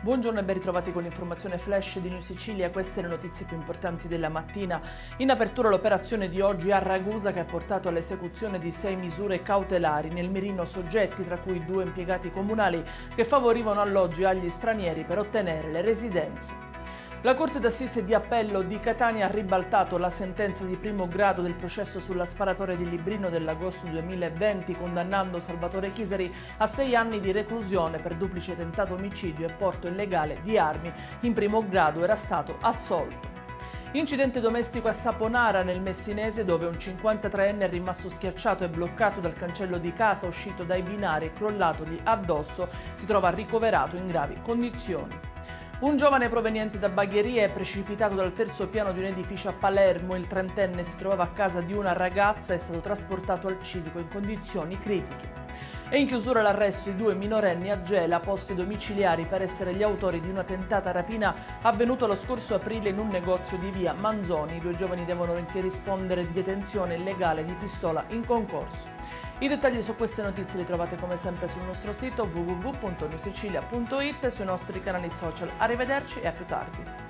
Buongiorno e ben ritrovati con l'informazione flash di New Sicilia. Queste le notizie più importanti della mattina. In apertura l'operazione di oggi a Ragusa che ha portato all'esecuzione di 6 misure cautelari, nel mirino soggetti tra cui 2 impiegati comunali che favorivano alloggi agli stranieri per ottenere le residenze. La Corte d'Assise di Appello di Catania ha ribaltato la sentenza di primo grado del processo sulla sparatoria di Librino dell'agosto 2020, condannando Salvatore Chisari a 6 anni di reclusione per duplice tentato omicidio e porto illegale di armi. In primo grado era stato assolto. Incidente domestico a Saponara nel Messinese, dove un 53enne è rimasto schiacciato e bloccato dal cancello di casa, uscito dai binari e crollatogli addosso, si trova ricoverato in gravi condizioni. Un giovane proveniente da Bagheria è precipitato dal terzo piano di un edificio a Palermo. Il trentenne si trovava a casa di una ragazza e è stato trasportato al civico in condizioni critiche. È in chiusura l'arresto di 2 minorenni a Gela, posti domiciliari per essere gli autori di una tentata rapina avvenuta lo scorso aprile in un negozio di via Manzoni. I 2 giovani devono anche rispondere di detenzione illegale di pistola in concorso. I dettagli su queste notizie li trovate come sempre sul nostro sito www.newsicilia.it e sui nostri canali social. Arrivederci e a più tardi.